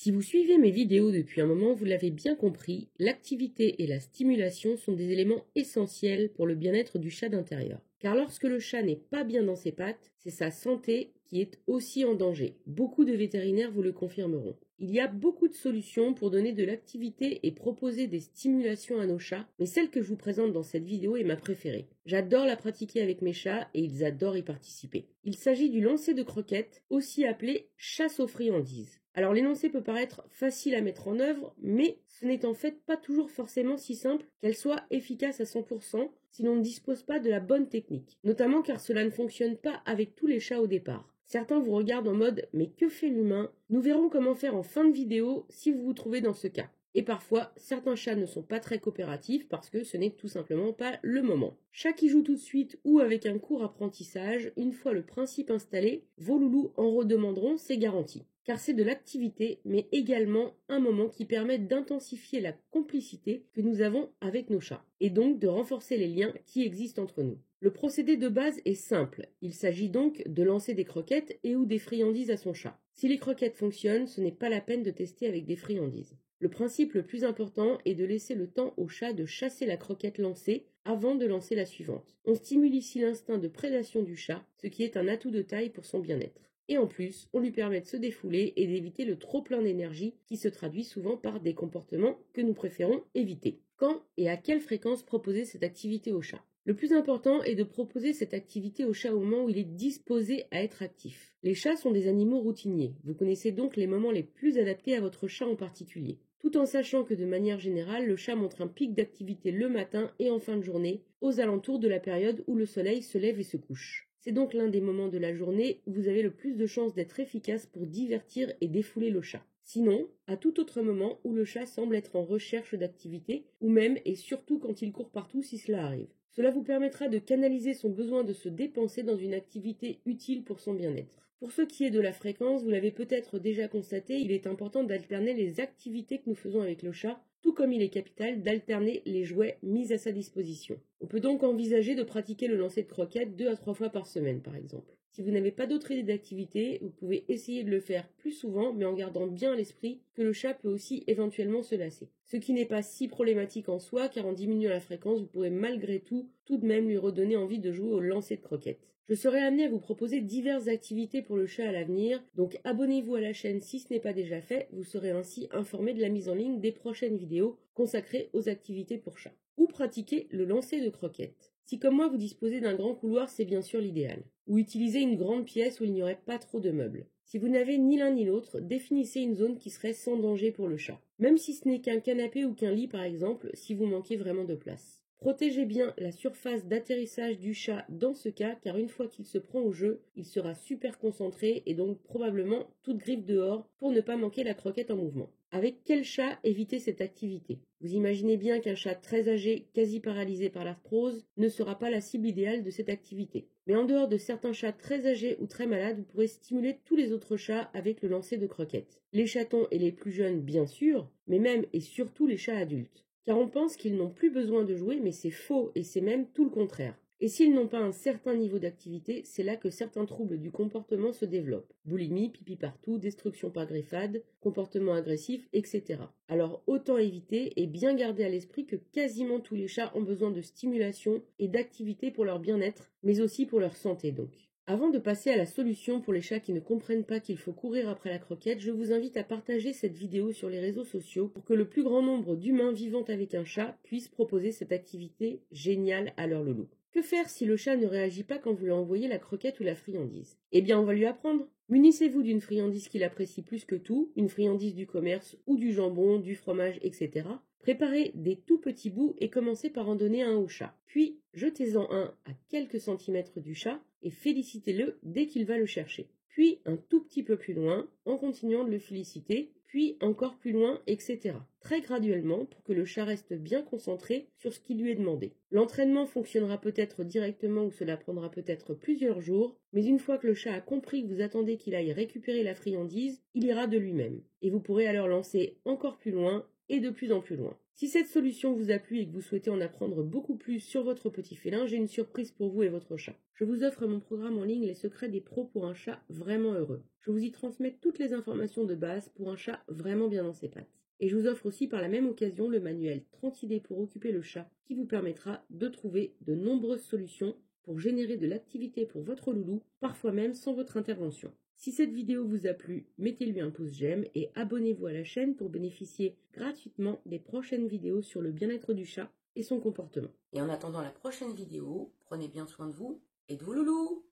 Si vous suivez mes vidéos depuis un moment, vous l'avez bien compris, l'activité et la stimulation sont des éléments essentiels pour le bien-être du chat d'intérieur. Car lorsque le chat n'est pas bien dans ses pattes, c'est sa santé qui est aussi en danger. Beaucoup de vétérinaires vous le confirmeront. Il y a beaucoup de solutions pour donner de l'activité et proposer des stimulations à nos chats, mais celle que je vous présente dans cette vidéo est ma préférée. J'adore la pratiquer avec mes chats et ils adorent y participer. Il s'agit du lancer de croquettes, aussi appelé chasse aux friandises. Alors l'énoncé peut paraître facile à mettre en œuvre, mais ce n'est en fait pas toujours forcément si simple qu'elle soit efficace à 100% si l'on ne dispose pas de la bonne technique. Notamment car cela ne fonctionne pas avec tous les chats au départ. Certains vous regardent en mode « mais que fait l'humain ?» Nous verrons comment faire en fin de vidéo si vous vous trouvez dans ce cas. Et parfois, certains chats ne sont pas très coopératifs parce que ce n'est tout simplement pas le moment. Chat qui joue tout de suite ou avec un court apprentissage, une fois le principe installé, vos loulous en redemanderont, c'est garanti. Car c'est de l'activité, mais également un moment qui permet d'intensifier la complicité que nous avons avec nos chats, et donc de renforcer les liens qui existent entre nous. Le procédé de base est simple, il s'agit donc de lancer des croquettes et ou des friandises à son chat. Si les croquettes fonctionnent, ce n'est pas la peine de tester avec des friandises. Le principe le plus important est de laisser le temps au chat de chasser la croquette lancée avant de lancer la suivante. On stimule ici l'instinct de prédation du chat, ce qui est un atout de taille pour son bien-être. Et en plus, on lui permet de se défouler et d'éviter le trop-plein d'énergie qui se traduit souvent par des comportements que nous préférons éviter. Quand et à quelle fréquence proposer cette activité au chat ? Le plus important est de proposer cette activité au chat au moment où il est disposé à être actif. Les chats sont des animaux routiniers, vous connaissez donc les moments les plus adaptés à votre chat en particulier. Tout en sachant que de manière générale, le chat montre un pic d'activité le matin et en fin de journée, aux alentours de la période où le soleil se lève et se couche. C'est donc l'un des moments de la journée où vous avez le plus de chances d'être efficace pour divertir et défouler le chat. Sinon, à tout autre moment où le chat semble être en recherche d'activité, ou même et surtout quand il court partout si cela arrive. Cela vous permettra de canaliser son besoin de se dépenser dans une activité utile pour son bien-être. Pour ce qui est de la fréquence, vous l'avez peut-être déjà constaté, il est important d'alterner les activités que nous faisons avec le chat, tout comme il est capital d'alterner les jouets mis à sa disposition. On peut donc envisager de pratiquer le lancer de croquettes 2 à 3 fois par semaine par exemple. Si vous n'avez pas d'autre idée d'activité, vous pouvez essayer de le faire plus souvent, mais en gardant bien à l'esprit que le chat peut aussi éventuellement se lasser. Ce qui n'est pas si problématique en soi, car en diminuant la fréquence, vous pourrez malgré tout de même lui redonner envie de jouer au lancer de croquettes. Je serai amené à vous proposer diverses activités pour le chat à l'avenir, donc abonnez-vous à la chaîne si ce n'est pas déjà fait, vous serez ainsi informé de la mise en ligne des prochaines vidéos consacrées aux activités pour chats. Ou pratiquer le lancer de croquettes. Si comme moi vous disposez d'un grand couloir, c'est bien sûr l'idéal. Ou utilisez une grande pièce où il n'y aurait pas trop de meubles. Si vous n'avez ni l'un ni l'autre, définissez une zone qui serait sans danger pour le chat. Même si ce n'est qu'un canapé ou qu'un lit par exemple, si vous manquez vraiment de place. Protégez bien la surface d'atterrissage du chat dans ce cas, car une fois qu'il se prend au jeu, il sera super concentré et donc probablement toute griffe dehors pour ne pas manquer la croquette en mouvement. Avec quel chat éviter cette activité ? Vous imaginez bien qu'un chat très âgé, quasi paralysé par l'arthrose, ne sera pas la cible idéale de cette activité. Mais en dehors de certains chats très âgés ou très malades, vous pourrez stimuler tous les autres chats avec le lancer de croquettes. Les chatons et les plus jeunes, bien sûr, mais même et surtout les chats adultes. Car on pense qu'ils n'ont plus besoin de jouer, mais c'est faux et c'est même tout le contraire. Et s'ils n'ont pas un certain niveau d'activité, c'est là que certains troubles du comportement se développent. Boulimie, pipi partout, destruction par griffade, comportement agressif, etc. Alors autant éviter et bien garder à l'esprit que quasiment tous les chats ont besoin de stimulation et d'activité pour leur bien-être, mais aussi pour leur santé donc. Avant de passer à la solution pour les chats qui ne comprennent pas qu'il faut courir après la croquette, je vous invite à partager cette vidéo sur les réseaux sociaux pour que le plus grand nombre d'humains vivant avec un chat puissent proposer cette activité géniale à leur loulou. Que faire si le chat ne réagit pas quand vous lui envoyez la croquette ou la friandise ? Eh bien, on va lui apprendre. Munissez-vous d'une friandise qu'il apprécie plus que tout, une friandise du commerce ou du jambon, du fromage, etc. Préparez des tout petits bouts et commencez par en donner un au chat. Puis, jetez-en un à quelques centimètres du chat et félicitez-le dès qu'il va le chercher. Puis, un tout petit peu plus loin, en continuant de le féliciter, puis encore plus loin, etc. Très graduellement pour que le chat reste bien concentré sur ce qui lui est demandé. L'entraînement fonctionnera peut-être directement ou cela prendra peut-être plusieurs jours, mais une fois que le chat a compris que vous attendez qu'il aille récupérer la friandise, il ira de lui-même. Et vous pourrez alors lancer encore plus loin et de plus en plus loin. Si cette solution vous a plu et que vous souhaitez en apprendre beaucoup plus sur votre petit félin, j'ai une surprise pour vous et votre chat. Je vous offre mon programme en ligne Les secrets des pros pour un chat vraiment heureux. Je vous y transmets toutes les informations de base pour un chat vraiment bien dans ses pattes. Et je vous offre aussi par la même occasion le manuel 30 idées pour occuper le chat qui vous permettra de trouver de nombreuses solutions pour générer de l'activité pour votre loulou, parfois même sans votre intervention. Si cette vidéo vous a plu, mettez-lui un pouce j'aime et abonnez-vous à la chaîne pour bénéficier gratuitement des prochaines vidéos sur le bien-être du chat et son comportement. Et en attendant la prochaine vidéo, prenez bien soin de vous et de vos loulous!